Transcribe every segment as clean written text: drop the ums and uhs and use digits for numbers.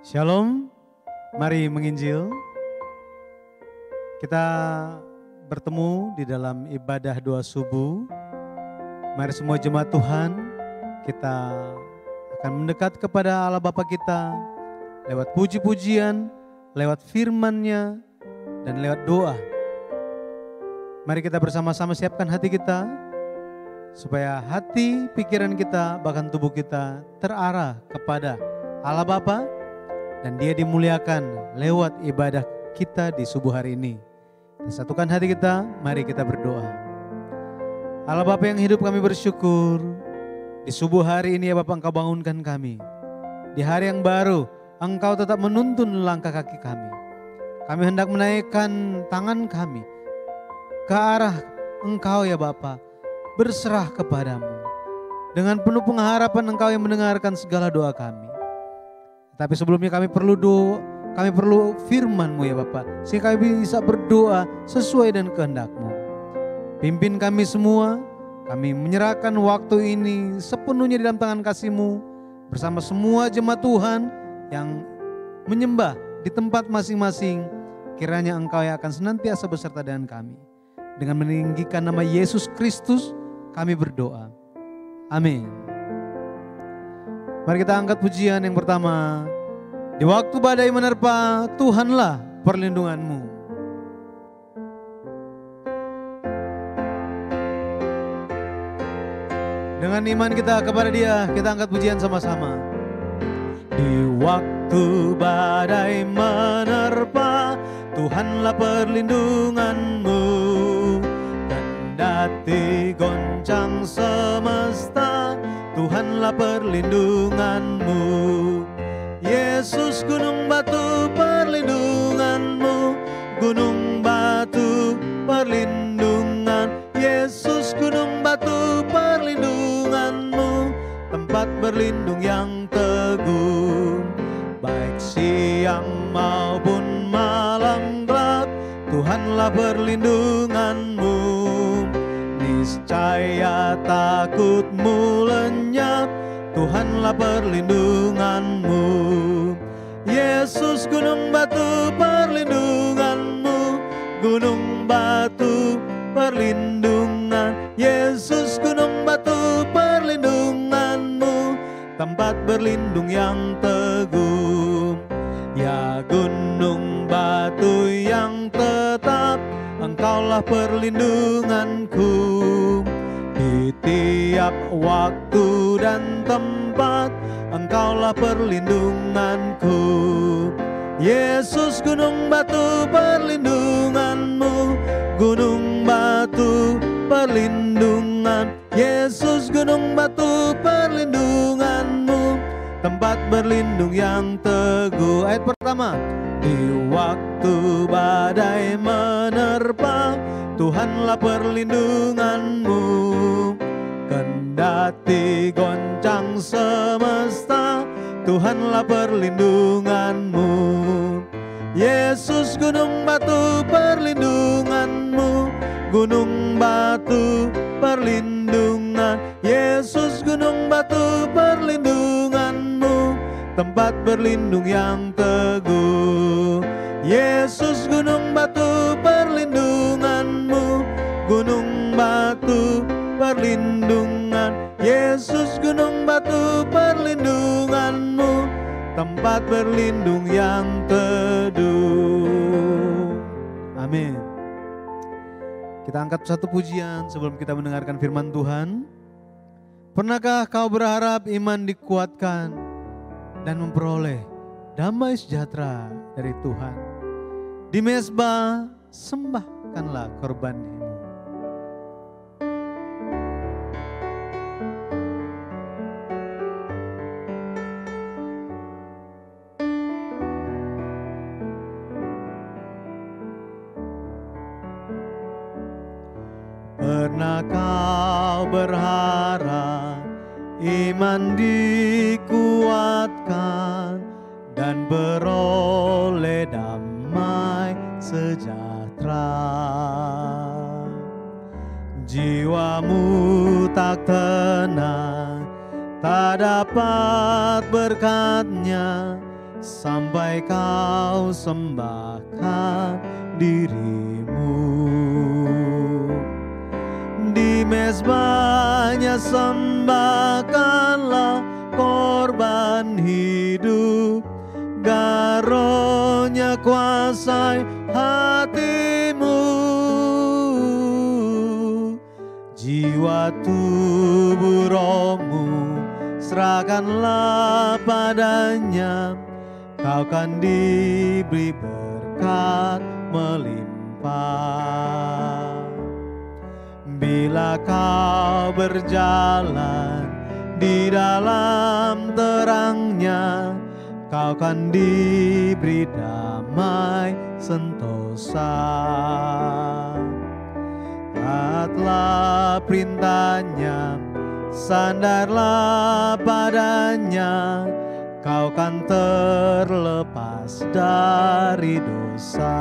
Shalom, mari menginjil. Kita bertemu di dalam ibadah doa subuh. Mari semua jemaat Tuhan, kita akan mendekat kepada Allah Bapa kita lewat puji-pujian, lewat firman-Nya, dan lewat doa. Mari kita bersama-sama siapkan hati kita, supaya hati, pikiran kita, bahkan tubuh kita terarah kepada Allah Bapa, dan Dia dimuliakan lewat ibadah kita di subuh hari ini. Satukan hati kita, mari kita berdoa. Allah Bapa yang hidup, kami bersyukur. Di subuh hari ini ya Bapa, Engkau bangunkan kami. Di hari yang baru, Engkau tetap menuntun langkah kaki kami. Kami hendak menaikkan tangan kami ke arah Engkau ya Bapa, berserah kepadamu. Dengan penuh pengharapan Engkau yang mendengarkan segala doa kami. Tapi sebelumnya kami perlu doa, kami perlu firman-Mu ya Bapak, sehingga kami bisa berdoa sesuai dengan kehendak-Mu. Pimpin kami semua, kami menyerahkan waktu ini sepenuhnya di dalam tangan kasih-Mu, bersama semua jemaat Tuhan yang menyembah di tempat masing-masing. Kiranya Engkau yang akan senantiasa beserta dengan kami. Dengan meninggikan nama Yesus Kristus, kami berdoa. Amin. Mari kita angkat pujian yang pertama. Di waktu badai menerpa, Tuhanlah perlindunganmu. Dengan iman kita kepada Dia, kita angkat pujian sama-sama. Di waktu badai menerpa, Tuhanlah perlindunganmu. Kendati goncang semesta, Tuhanlah perlindunganmu. Yesus gunung batu perlindunganmu, gunung batu perlindungan. Yesus gunung batu perlindunganmu, tempat berlindung yang teguh. Baik siang maupun malam gelap, Tuhanlah perlindunganmu. Niscaya takutmu lenyap, Tuhanlah perlindunganmu. Yesus gunung batu perlindunganmu, gunung batu perlindungan. Yesus gunung batu perlindunganmu, tempat berlindung yang teguh. Ya gunung batu yang tetap, Engkaulah perlindunganku. Di tiap waktu dan tempat, Engkaulah perlindunganku. Yesus gunung batu perlindunganmu, gunung batu perlindungan. Yesus gunung batu perlindunganmu, tempat berlindung yang teguh. Ayat pertama. Di waktu badai menerpa, Tuhanlah perlindunganmu. Kendati goncang semesta, Tuhanlah perlindunganmu. Yesus gunung batu perlindunganmu, gunung batu perlindungan. Yesus gunung batu perlindunganmu, tempat berlindung yang teguh. Yesus gunung batu perlindunganmu, gunung batu perlindungan. Yesus gunung batu perlindunganmu, tempat berlindung yang teduh. Amin. Kita angkat satu pujian sebelum kita mendengarkan firman Tuhan. Pernahkah kau berharap iman dikuatkan dan memperoleh damai sejahtera dari Tuhan? Di mezbah sembahkanlah korbanmu. Pernah kau berharap iman dikuatkan dan beroleh damai sejahtera? Jiwamu tak tenang, tak dapat berkatnya, sampai kau sembahkan dirimu. Di mezbahnya sembahkanlah korban hidup, garonya kuasai hatimu. Jiwa tubuh rohmu serahkanlah padanya, kau kan diberi berkat melimpah. Bila kau berjalan di dalam terangnya, kau kan diberi damai sentosa. Taatlah perintahnya, sandarlah padanya, kau kan terlepas dari dosa.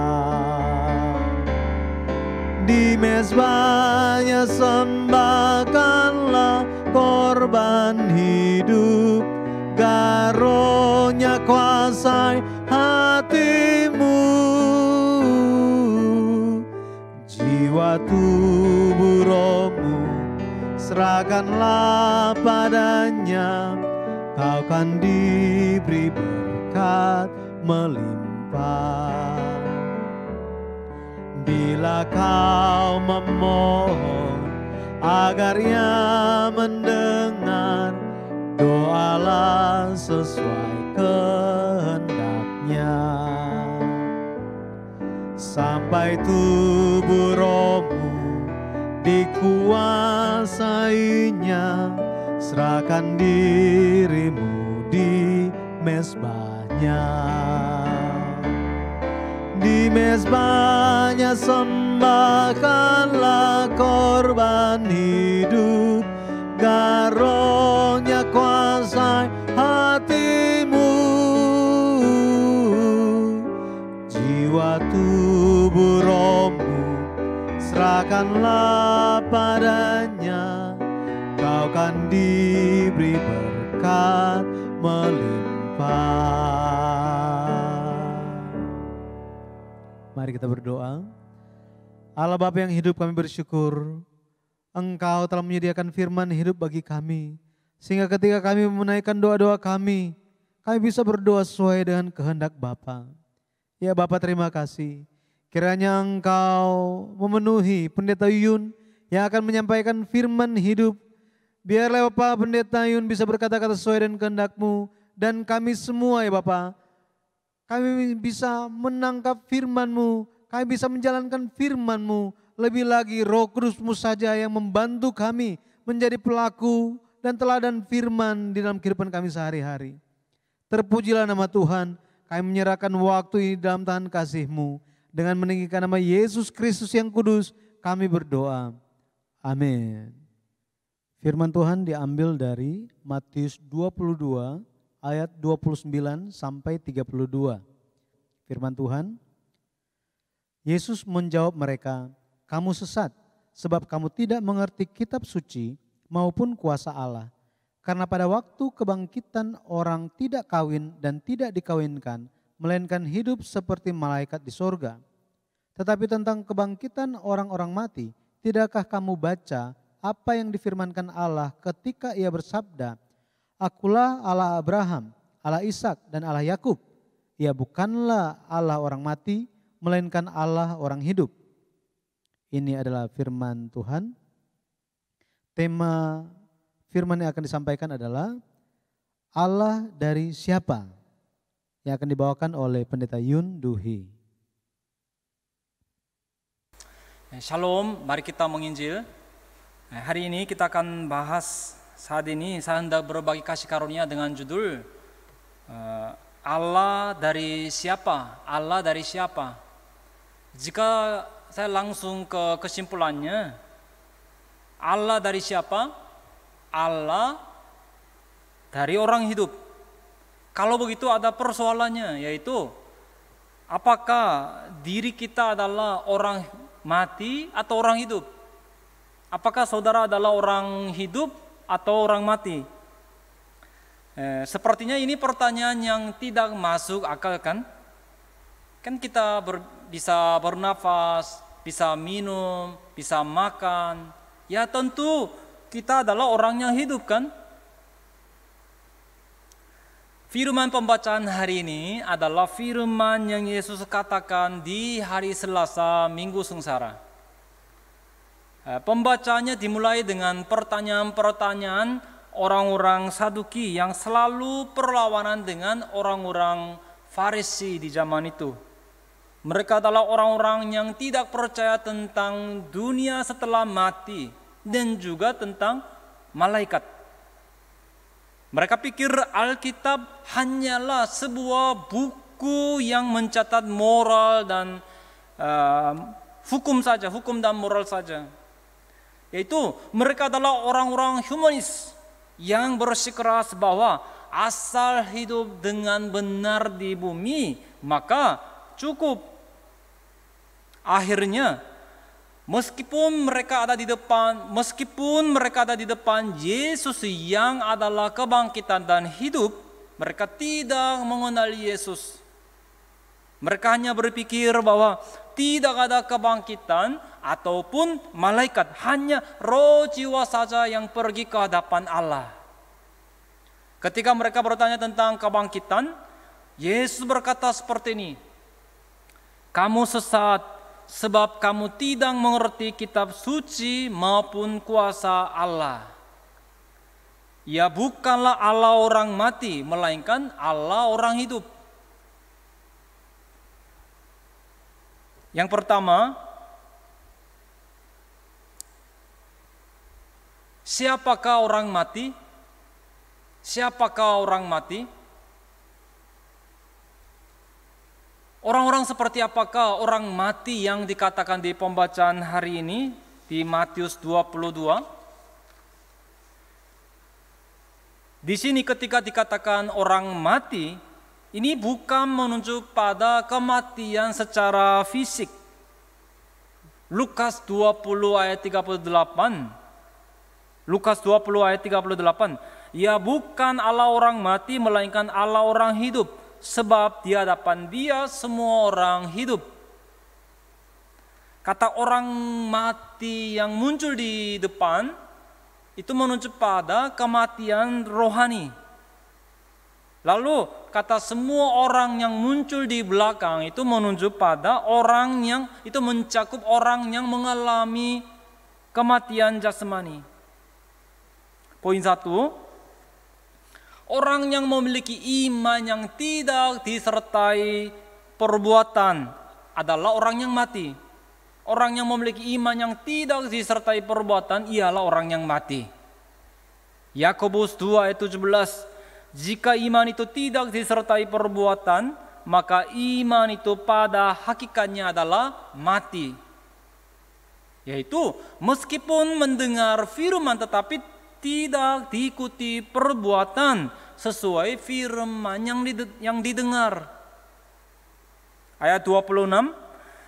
Di mezbahnya sembahkanlah korban hidup, garonya kuasai hatimu. Jiwa tubuh rohmu serahkanlah padanya, kau kan diberi berkat melimpah. Bila kau memohon agar Ia mendengar, doalah sesuai kehendaknya. Sampai tubuh rohmu dikuasainya, serahkan dirimu di mezbahnya. Di mezbahnya sembahkanlah korban hidup, garonya kuasai hatimu. Jiwa tubuh rohmu serahkanlah padanya, kau kan diberi berkat melimpah. Mari kita berdoa. Allah Bapa yang hidup, kami bersyukur Engkau telah menyediakan firman hidup bagi kami, sehingga ketika kami menaikkan doa-doa kami bisa berdoa sesuai dengan kehendak Bapa. Ya Bapa, terima kasih. Kiranya Engkau memenuhi Pendeta Yun yang akan menyampaikan firman hidup. Biarlah Bapa Pendeta Yun bisa berkata-kata sesuai dengan kehendak-Mu, dan kami semua ya Bapa, kami bisa menangkap firman-Mu, kami bisa menjalankan firman-Mu. Lebih lagi Roh Kudus-Mu saja yang membantu kami menjadi pelaku dan teladan firman di dalam kehidupan kami sehari-hari. Terpujilah nama Tuhan, kami menyerahkan waktu ini dalam tangan kasih-Mu. Dengan meninggikan nama Yesus Kristus yang kudus, kami berdoa. Amin. Firman Tuhan diambil dari Matius 22 ayat 29 sampai 32. Firman Tuhan, Yesus menjawab mereka, kamu sesat sebab kamu tidak mengerti kitab suci maupun kuasa Allah. Karena pada waktu kebangkitan orang tidak kawin dan tidak dikawinkan, melainkan hidup seperti malaikat di sorga. Tetapi tentang kebangkitan orang-orang mati, tidakkah kamu baca apa yang difirmankan Allah ketika Ia bersabda, Akulah Allah Abraham, Allah Ishak dan Allah Yakub. Ia bukanlah Allah orang mati, melainkan Allah orang hidup. Ini adalah firman Tuhan. Tema firman yang akan disampaikan adalah Allah dari siapa? Yang akan dibawakan oleh Pendeta Yun Duhi. Shalom, mari kita menginjil. Hari ini kita akan bahas, saat ini saya hendak berbagi kasih karunia dengan judul Allah dari siapa? Allah dari siapa? Jika saya langsung ke kesimpulannya, Allah dari siapa? Allah dari orang hidup. Kalau begitu ada persoalannya, yaitu apakah diri kita adalah orang mati atau orang hidup? Apakah saudara adalah orang hidup atau orang mati? Sepertinya ini pertanyaan yang tidak masuk akal kan? Kan kita bisa bernafas, bisa minum, bisa makan. Ya tentu kita adalah orang yang hidup kan? Firman pembacaan hari ini adalah firman yang Yesus katakan di hari Selasa Minggu Sengsara. Pembacaannya dimulai dengan pertanyaan-pertanyaan orang-orang Saduki yang selalu berlawanan dengan orang-orang Farisi di zaman itu. Mereka adalah orang-orang yang tidak percaya tentang dunia setelah mati dan juga tentang malaikat. Mereka pikir Alkitab hanyalah sebuah buku yang mencatat moral dan hukum saja, hukum dan moral saja. Yaitu mereka adalah orang-orang humanis yang bersikeras bahwa asal hidup dengan benar di bumi maka cukup. Akhirnya meskipun mereka ada di depan Yesus yang adalah kebangkitan dan hidup, mereka tidak mengenal Yesus. Mereka hanya berpikir bahwa tidak ada kebangkitan ataupun malaikat, hanya roh jiwa saja yang pergi ke hadapan Allah. Ketika mereka bertanya tentang kebangkitan, Yesus berkata seperti ini, "Kamu sesat sebab kamu tidak mengerti kitab suci maupun kuasa Allah. Ia bukanlah Allah orang mati, melainkan Allah orang hidup." Yang pertama, siapakah orang mati? Siapakah orang mati? Orang-orang seperti apakah orang mati yang dikatakan di pembacaan hari ini di Matius 22? Di sini ketika dikatakan orang mati, ini bukan menunjuk pada kematian secara fisik. Lukas 20 ayat 38. Lukas 20 ayat 38. Ia bukan Allah orang mati melainkan Allah orang hidup, sebab di hadapan Dia semua orang hidup. Kata orang mati yang muncul di depan itu menunjuk pada kematian rohani. Lalu kata semua orang yang muncul di belakang itu menunjuk pada orang yang itu mencakup orang yang mengalami kematian jasmani. Poin 1, orang yang memiliki iman yang tidak disertai perbuatan adalah orang yang mati. Orang yang memiliki iman yang tidak disertai perbuatan ialah orang yang mati. Yakobus 2 ayat 17. Jika iman itu tidak disertai perbuatan, maka iman itu pada hakikatnya adalah mati. Yaitu meskipun mendengar firman tetapi tidak diikuti perbuatan sesuai firman yang didengar. Ayat 26,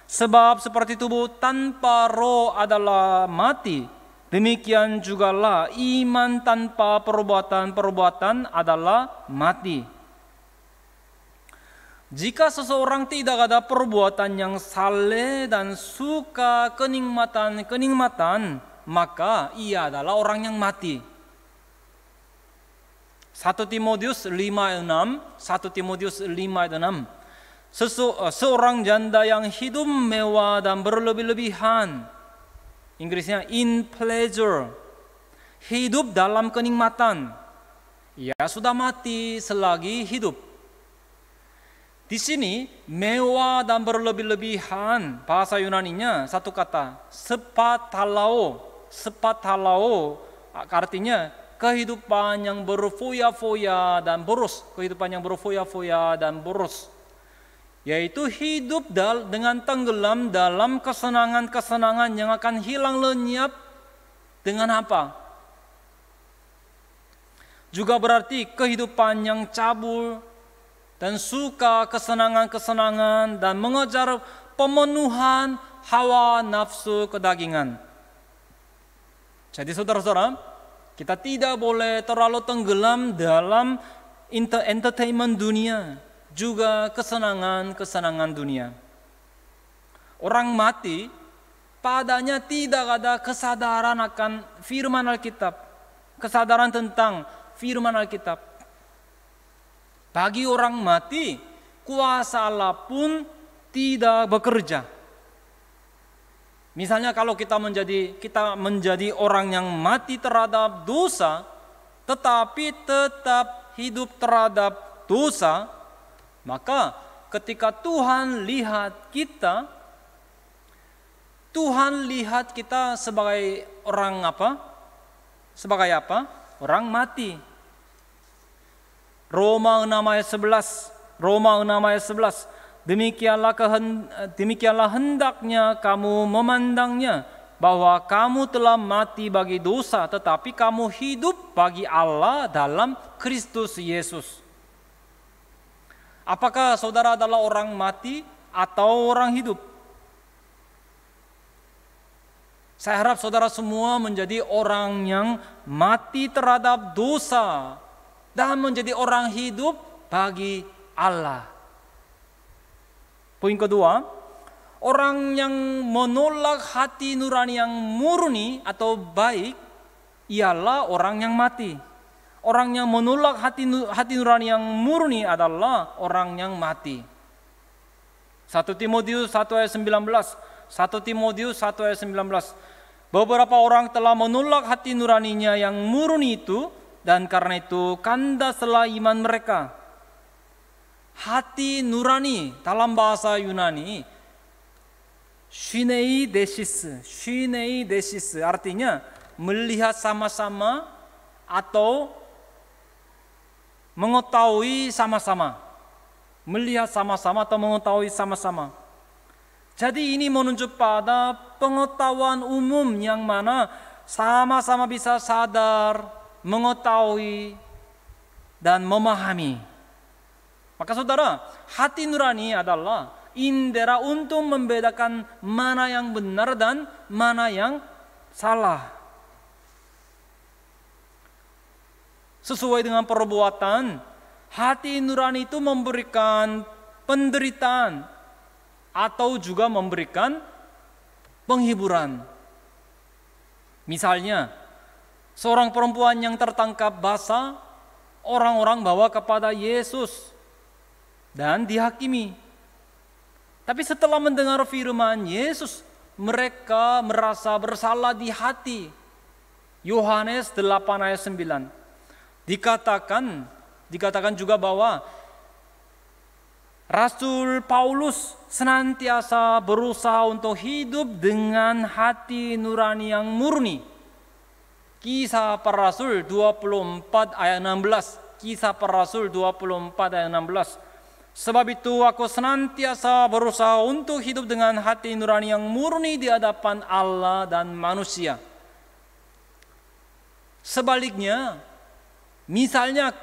sebab seperti tubuh tanpa roh adalah mati, demikian jugalah iman tanpa perbuatan adalah mati. Jika seseorang tidak ada perbuatan yang saleh dan suka kenikmatan, maka ia adalah orang yang mati. 1 Timotius 5 ayat 6. Seorang janda yang hidup mewah dan berlebih-lebihan, Inggrisnya in pleasure, hidup dalam kenikmatan, ia sudah mati selagi hidup. Di sini mewah dan berlebih-lebihan, bahasa Yunaninya satu kata, spathalao, artinya kehidupan yang berfoya-foya dan boros, yaitu hidup dengan tenggelam dalam kesenangan-kesenangan yang akan hilang lenyap dengan apa? Juga berarti kehidupan yang cabul dan suka kesenangan-kesenangan dan mengejar pemenuhan hawa nafsu kedagingan. Jadi saudara-saudara, kita tidak boleh terlalu tenggelam dalam entertainment dunia, juga kesenangan-kesenangan dunia. Orang mati, padanya tidak ada kesadaran akan firman Alkitab, kesadaran tentang firman Alkitab. Bagi orang mati, kuasa Allah pun tidak bekerja. Misalnya kalau kita menjadi orang yang mati terhadap dosa, tetapi tetap hidup terhadap dosa, maka ketika Tuhan lihat kita sebagai orang apa? Sebagai apa? Orang mati. Roma 6 ayat 11. Demikianlah hendaknya kamu memandangnya, bahwa kamu telah mati bagi dosa, tetapi kamu hidup bagi Allah dalam Kristus Yesus. Apakah saudara adalah orang mati atau orang hidup? Saya harap saudara semua menjadi orang yang mati terhadap dosa dan menjadi orang hidup bagi Allah. Poin kedua, orang yang menolak hati nurani yang murni atau baik ialah orang yang mati. Orang yang menolak hati nurani yang murni adalah orang yang mati. 1 Timotius 1 ayat 19. Beberapa orang telah menolak hati nuraninya yang murni itu, dan karena itu kandaslah iman mereka. Hati nurani dalam bahasa Yunani shinei desis artinya melihat sama-sama atau mengetahui sama-sama. Melihat sama-sama atau mengetahui sama-sama. Jadi ini menunjuk pada pengetahuan umum yang mana sama-sama bisa sadar, mengetahui, dan memahami. Maka saudara, hati nurani adalah indera untuk membedakan mana yang benar dan mana yang salah. Sesuai dengan perbuatan, hati nurani itu memberikan penderitaan atau juga memberikan penghiburan. Misalnya, seorang perempuan yang tertangkap basah, orang-orang bawa kepada Yesus dan dihakimi. Tapi setelah mendengar firman Yesus, mereka merasa bersalah di hati. Yohanes 8 ayat 9. Dikatakan juga bahwa Rasul Paulus senantiasa berusaha untuk hidup dengan hati nurani yang murni. Kisah para Rasul 24 ayat 16. Kisah para Rasul 24 ayat 16. Sebab itu aku senantiasa berusaha untuk hidup dengan hati nurani yang murni di hadapan Allah dan manusia. Sebaliknya, misalnya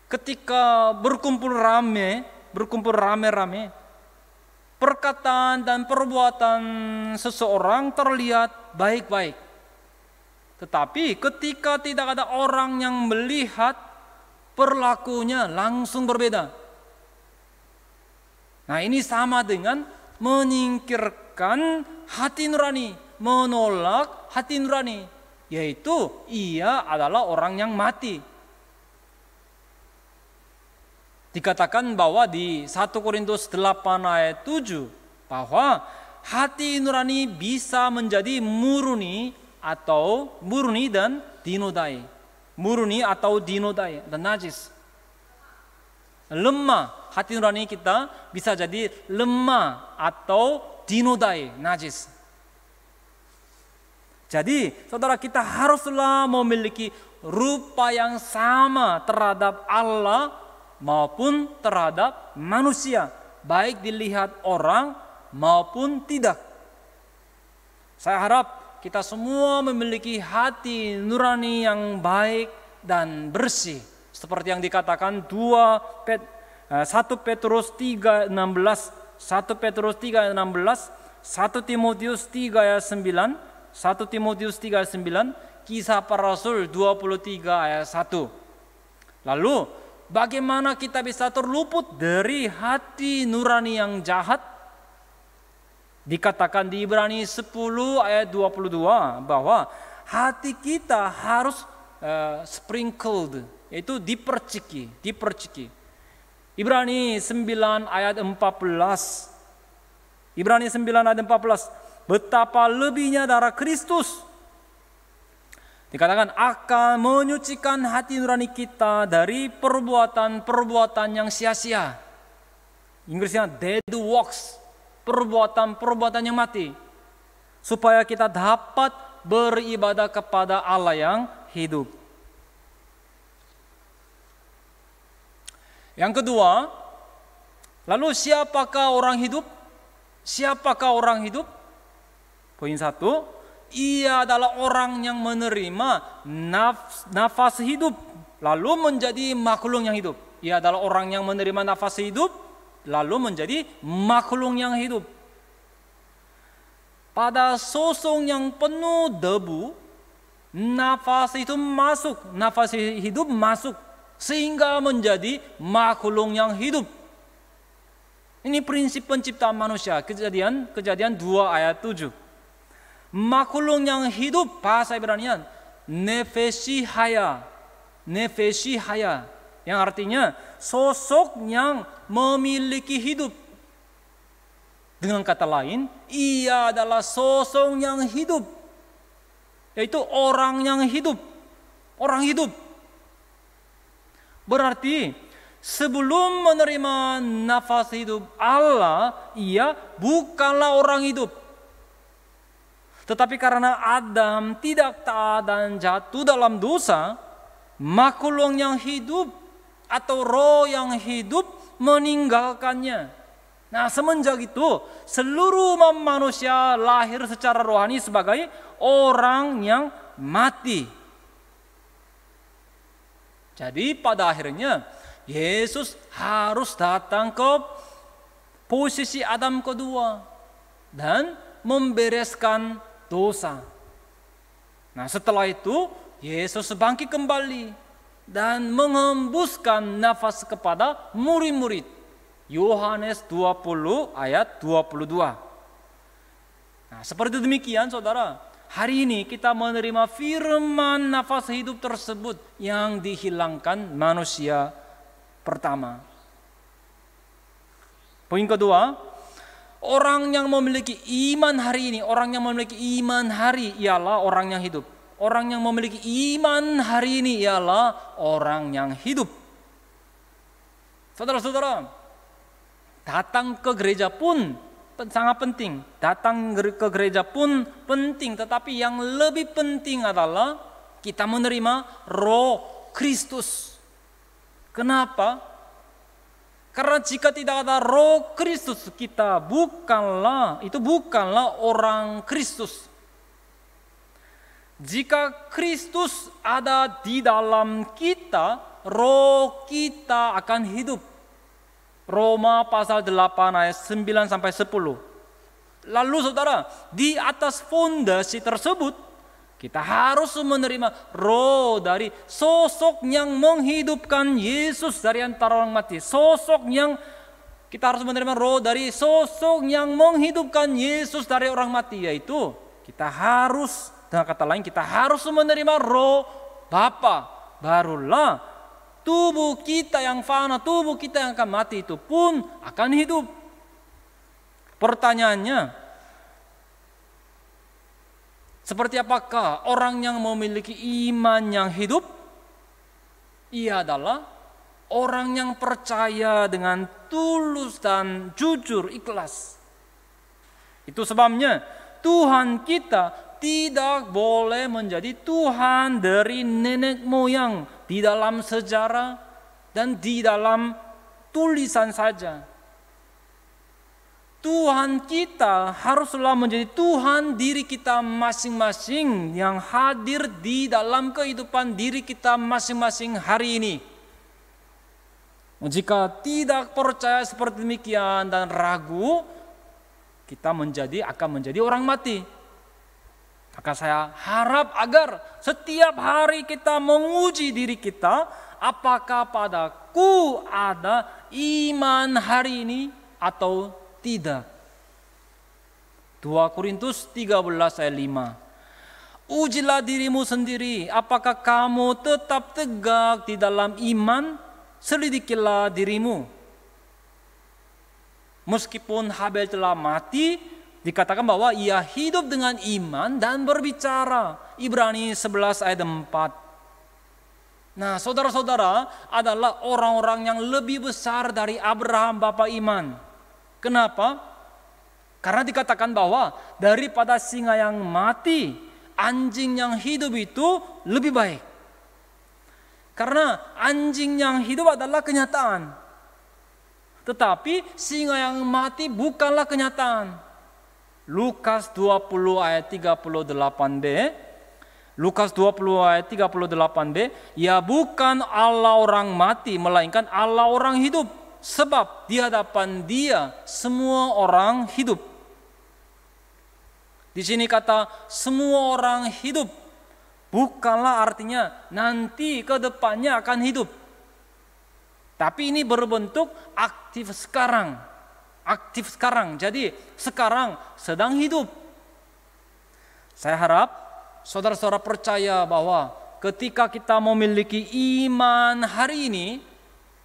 ketika berkumpul rame-rame, perkataan dan perbuatan seseorang terlihat baik-baik. Tetapi ketika tidak ada orang yang melihat, perilakunya langsung berbeda. Nah, ini sama dengan menyingkirkan hati nurani, menolak hati nurani, yaitu ia adalah orang yang mati. Dikatakan bahwa di 1 Korintus 8 ayat 7 bahwa hati nurani bisa menjadi murni dan dinodai. Murni atau dinodai dan najis. Lemah, hati nurani kita bisa jadi lemah atau dinodai, najis. Jadi, saudara, kita haruslah memiliki rupa yang sama terhadap Allah maupun terhadap manusia, baik dilihat orang maupun tidak. Saya harap kita semua memiliki hati nurani yang baik dan bersih. Seperti yang dikatakan 1 Petrus 3 ayat 16, 1 Petrus 3 ayat 16, 1 Timotius 3 ayat 9, 1 Timotius 3 ayat 9, Kisah para Rasul 23 ayat 1. Lalu Bagaimana kita bisa terluput dari hati nurani yang jahat? Dikatakan di Ibrani 10 ayat 22 bahwa hati kita harus sprinkled, yaitu diperciki. Ibrani 9 ayat 14. Ibrani 9 ayat 14. Betapa lebihnya darah Kristus. Dikatakan akan menyucikan hati nurani kita dari perbuatan-perbuatan yang sia-sia. Inggrisnya dead works, perbuatan-perbuatan yang mati. Supaya kita dapat beribadah kepada Allah yang hidup. Yang kedua, lalu siapakah orang hidup? Siapakah orang hidup? Poin 1, ia adalah orang yang menerima nafas hidup lalu menjadi makhluk yang hidup. Ia adalah orang yang menerima nafas hidup lalu menjadi makhluk yang hidup. Pada sosok yang penuh debu, nafas itu masuk, nafas hidup masuk sehingga menjadi makhluk yang hidup. Ini prinsip penciptaan manusia, kejadian 2 ayat 7. Makhluk yang hidup, bahasa Ibrani nefeshi haya, yang artinya sosok yang memiliki hidup. Dengan kata lain, ia adalah sosok yang hidup, yaitu orang yang hidup, orang hidup. Berarti sebelum menerima nafas hidup Allah, ia bukanlah orang hidup. Tetapi karena Adam tidak taat dan jatuh dalam dosa, makhluk yang hidup atau roh yang hidup meninggalkannya. Nah, semenjak itu seluruh manusia lahir secara rohani sebagai orang yang mati. Jadi pada akhirnya Yesus harus datang ke posisi Adam kedua dan membereskan dosa. Nah, setelah itu Yesus bangkit kembali dan mengembuskan nafas kepada murid-murid. Yohanes 20 ayat 22. Nah, seperti demikian saudara, hari ini kita menerima firman nafas hidup tersebut yang dihilangkan manusia pertama. Poin kedua, orang yang memiliki iman hari ini, orang yang memiliki iman hari ialah orang yang hidup. Orang yang memiliki iman hari ini ialah orang yang hidup. Saudara-saudara, datang ke gereja pun sangat penting. Datang ke gereja pun penting, tetapi yang lebih penting adalah kita menerima Roh Kristus. Kenapa? Karena jika tidak ada Roh Kristus, kita bukanlah orang Kristus. Jika Kristus ada di dalam kita, roh kita akan hidup. Roma pasal 8 ayat 9 sampai 10. Lalu saudara, di atas fondasi tersebut kita harus menerima roh dari sosok yang menghidupkan Yesus dari antara orang mati. Kita harus menerima roh dari sosok yang menghidupkan Yesus dari orang mati, yaitu kita harus, dengan kata lain, kita harus menerima roh Bapa. Barulah tubuh kita yang fana, tubuh kita yang akan mati itu pun akan hidup. Pertanyaannya, seperti apakah orang yang memiliki iman yang hidup? Ia adalah orang yang percaya dengan tulus dan jujur, ikhlas. Itu sebabnya Tuhan kita tidak boleh menjadi Tuhan dari nenek moyang di dalam sejarah dan di dalam tulisan saja. Tuhan kita haruslah menjadi Tuhan diri kita masing-masing yang hadir di dalam kehidupan diri kita masing-masing hari ini. Jika tidak percaya seperti demikian dan ragu, kita akan menjadi orang mati. Maka saya harap agar setiap hari kita menguji diri kita, apakah padaku ada iman hari ini atau tidak. 2 Korintus 13 ayat 5. Ujilah dirimu sendiri, apakah kamu tetap tegak di dalam iman? Selidikilah dirimu. Meskipun Habel telah mati, dikatakan bahwa ia hidup dengan iman dan berbicara. Ibrani 11 ayat 4. Nah, saudara-saudara adalah orang-orang yang lebih besar dari Abraham bapa iman. Kenapa? Karena dikatakan bahwa daripada singa yang mati, anjing yang hidup itu lebih baik. Karena anjing yang hidup adalah kenyataan. Tetapi singa yang mati bukanlah kenyataan. Lukas 20 ayat 38b. Lukas 20 ayat 38b. Ya, bukan Allah orang mati, melainkan Allah orang hidup. Sebab di hadapan Dia semua orang hidup. Di sini kata semua orang hidup. Bukanlah artinya nanti ke depannya akan hidup. Tapi ini berbentuk aktif sekarang. Aktif sekarang, jadi sekarang sedang hidup. Saya harap saudara-saudara percaya bahwa ketika kita memiliki iman hari ini,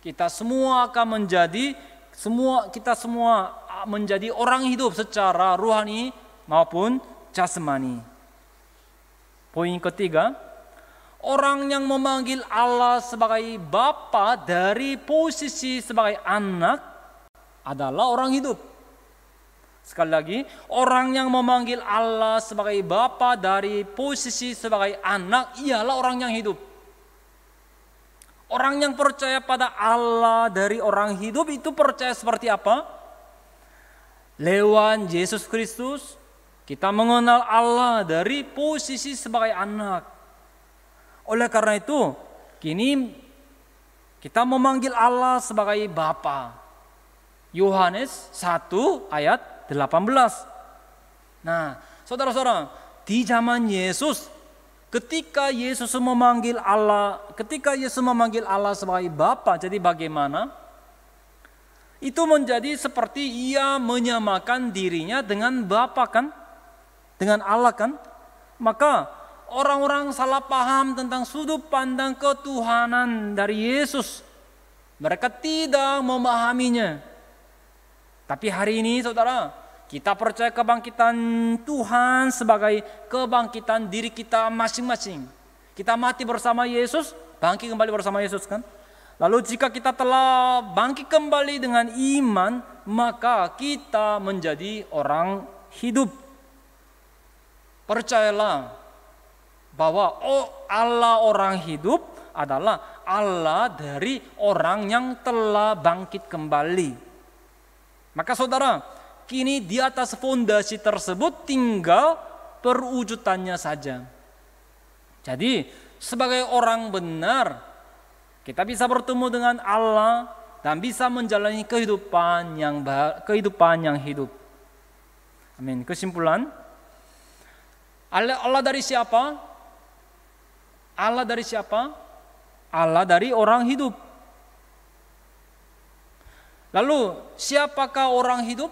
kita semua akan menjadi menjadi orang hidup secara rohani maupun jasmani. Poin ketiga, orang yang memanggil Allah sebagai Bapa dari posisi sebagai anak adalah orang hidup. Sekali lagi, orang yang memanggil Allah sebagai Bapa dari posisi sebagai anak ialah orang yang hidup. Orang yang percaya pada Allah dari orang hidup itu percaya seperti apa? Lewat Yesus Kristus, kita mengenal Allah dari posisi sebagai anak. Oleh karena itu, kini kita memanggil Allah sebagai Bapa. Yohanes 1 ayat 18. Nah, saudara-saudara, di zaman Yesus, ketika Yesus memanggil Allah sebagai Bapa, jadi bagaimana? Itu menjadi seperti ia menyamakan dirinya dengan Bapa kan? Dengan Allah kan? Maka orang-orang salah paham tentang sudut pandang ketuhanan dari Yesus. Mereka tidak memahaminya. Tapi hari ini saudara, kita percaya kebangkitan Tuhan sebagai kebangkitan diri kita masing-masing. Kita mati bersama Yesus, bangkit kembali bersama Yesus kan? Lalu jika kita telah bangkit kembali dengan iman, maka kita menjadi orang hidup. Percayalah bahwa Allah orang hidup adalah Allah dari orang yang telah bangkit kembali. Maka saudara, kini di atas fondasi tersebut tinggal perwujudannya saja. Jadi sebagai orang benar, kita bisa bertemu dengan Allah dan bisa menjalani kehidupan yang hidup. Amin. Kesimpulan, Allah dari siapa? Allah dari siapa? Allah dari orang hidup. Lalu siapakah orang hidup?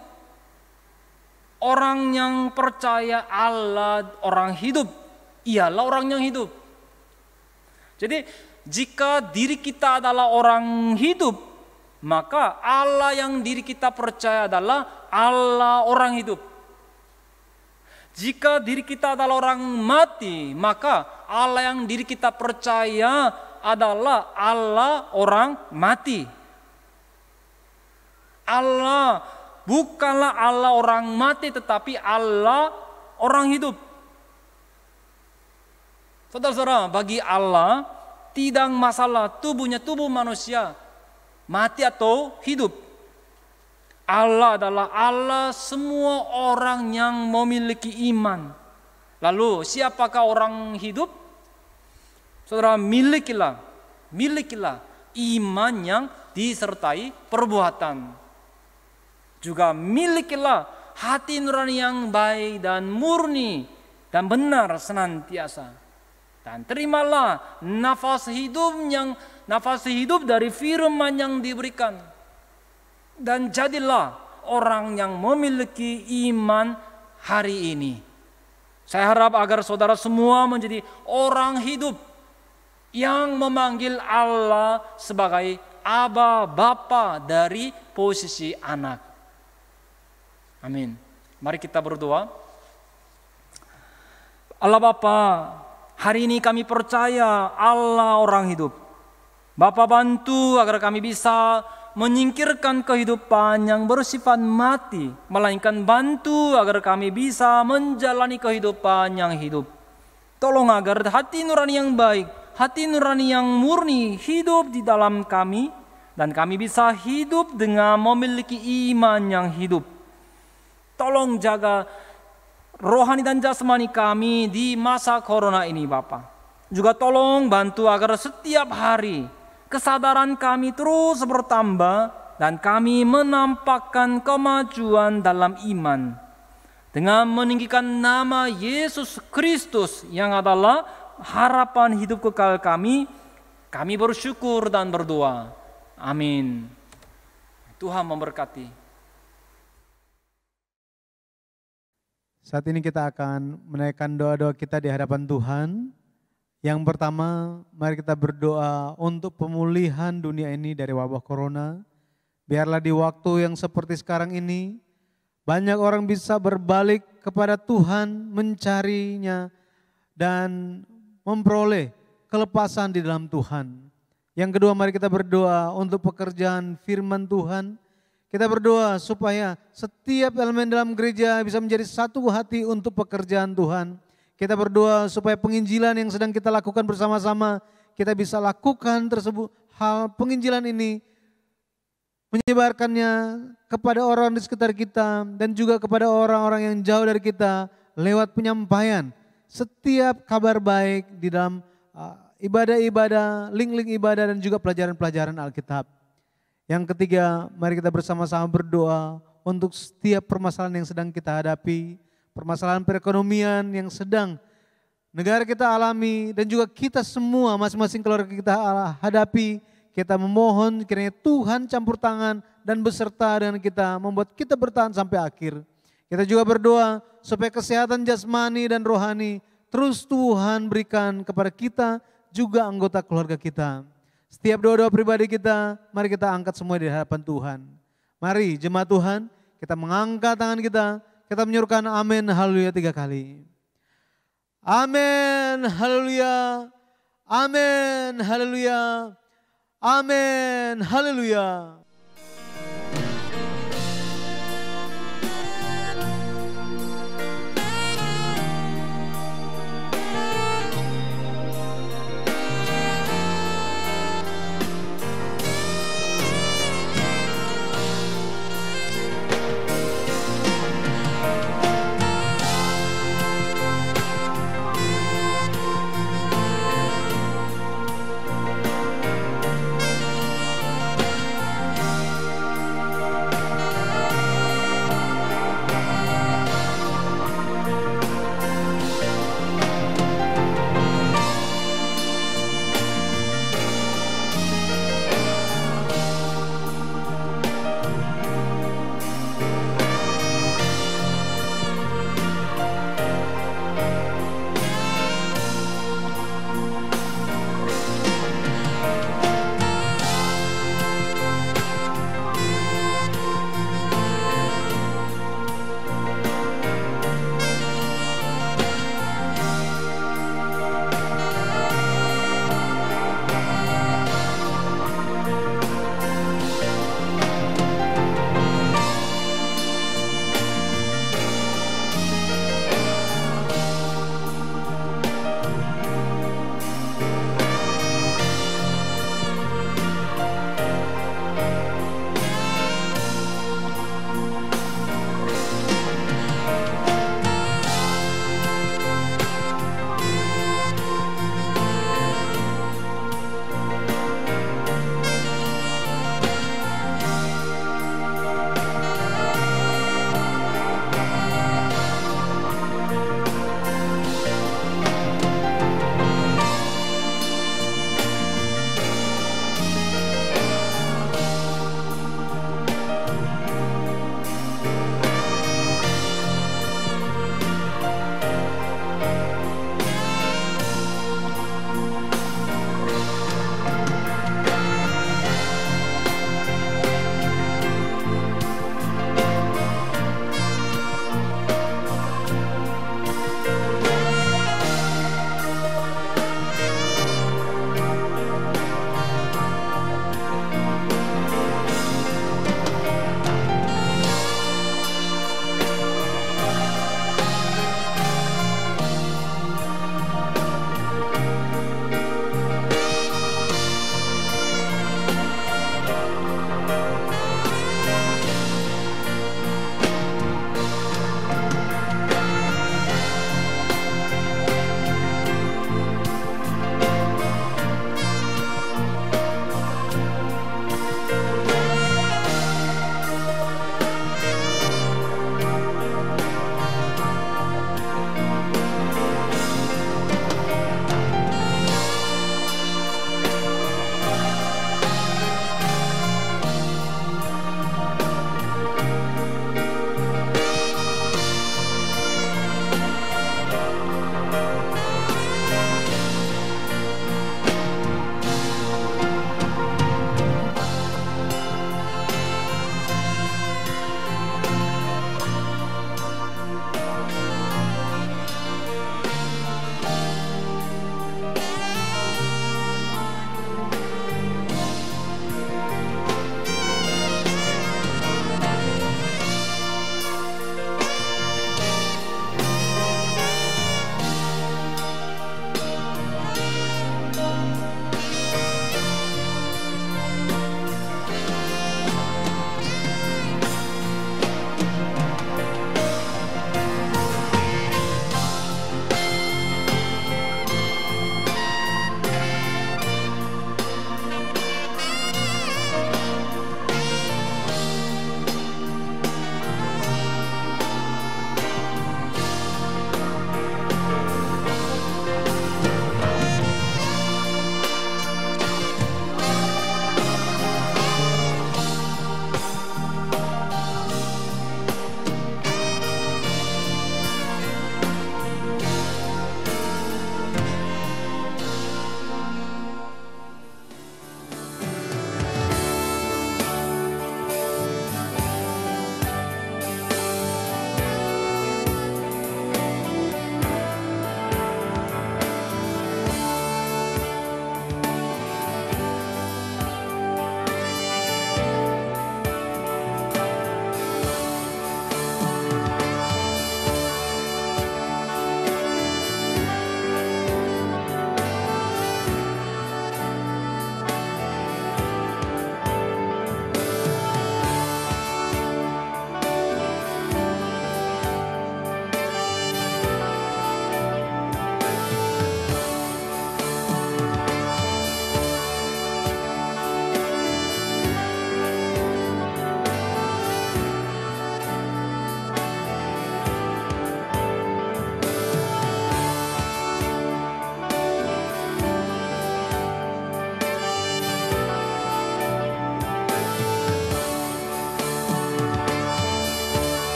Orang yang percaya Allah orang hidup, ialah orang yang hidup. Jadi jika diri kita adalah orang hidup, maka Allah yang diri kita percaya adalah Allah orang hidup. Jika diri kita adalah orang mati, maka Allah yang diri kita percaya adalah Allah orang mati. Allah bukanlah Allah orang mati, tetapi Allah orang hidup. Saudara-saudara, bagi Allah tidak masalah tubuh manusia mati atau hidup. Allah adalah Allah semua orang yang memiliki iman. Lalu siapakah orang hidup? Saudara, milikilah iman yang disertai perbuatan. Juga milikilah hati nurani yang baik dan murni dan benar senantiasa. Dan terimalah nafas hidup dari firman yang diberikan. Dan jadilah orang yang memiliki iman hari ini. Saya harap agar saudara semua menjadi orang hidup yang memanggil Allah sebagai Aba Bapa dari posisi anak. Amin. Mari kita berdoa. Allah Bapa, hari ini kami percaya Allah orang hidup. Bapa, bantu agar kami bisa menyingkirkan kehidupan yang bersifat mati, melainkan bantu agar kami bisa menjalani kehidupan yang hidup. Tolong agar hati nurani yang baik, hati nurani yang murni hidup di dalam kami, dan kami bisa hidup dengan memiliki iman yang hidup. Tolong jaga rohani dan jasmani kami di masa corona ini, Bapa. Juga tolong bantu agar setiap hari kesadaran kami terus bertambah dan kami menampakkan kemajuan dalam iman. Dengan meninggikan nama Yesus Kristus yang adalah harapan hidup kekal kami bersyukur dan berdoa. Amin. Tuhan memberkati. Saat ini kita akan menaikkan doa-doa kita di hadapan Tuhan. Yang pertama, mari kita berdoa untuk pemulihan dunia ini dari wabah corona. Biarlah di waktu yang seperti sekarang ini, banyak orang bisa berbalik kepada Tuhan, mencarinya, dan memperoleh kelepasan di dalam Tuhan. Yang kedua, mari kita berdoa untuk pekerjaan firman Tuhan. Kita berdoa supaya setiap elemen dalam gereja bisa menjadi satu hati untuk pekerjaan Tuhan. Kita berdoa supaya penginjilan yang sedang kita lakukan bersama-sama, kita bisa lakukan tersebut hal penginjilan ini, menyebarkannya kepada orang di sekitar kita dan juga kepada orang-orang yang jauh dari kita lewat penyampaian setiap kabar baik di dalam ibadah-ibadah, link-link ibadah dan juga pelajaran-pelajaran Alkitab. Yang ketiga, mari kita bersama-sama berdoa untuk setiap permasalahan yang sedang kita hadapi, permasalahan perekonomian yang sedang negara kita alami dan juga kita semua masing-masing keluarga kita hadapi. Kita memohon kiranya Tuhan campur tangan dan beserta dengan kita, membuat kita bertahan sampai akhir. Kita juga berdoa supaya kesehatan jasmani dan rohani terus Tuhan berikan kepada kita juga anggota keluarga kita. Setiap doa-doa pribadi kita, mari kita angkat semua di hadapan Tuhan. Mari jemaat Tuhan, kita mengangkat tangan kita menyuruhkan amin, haleluya 3 kali. Amin, haleluya, amin, haleluya, amin, haleluya.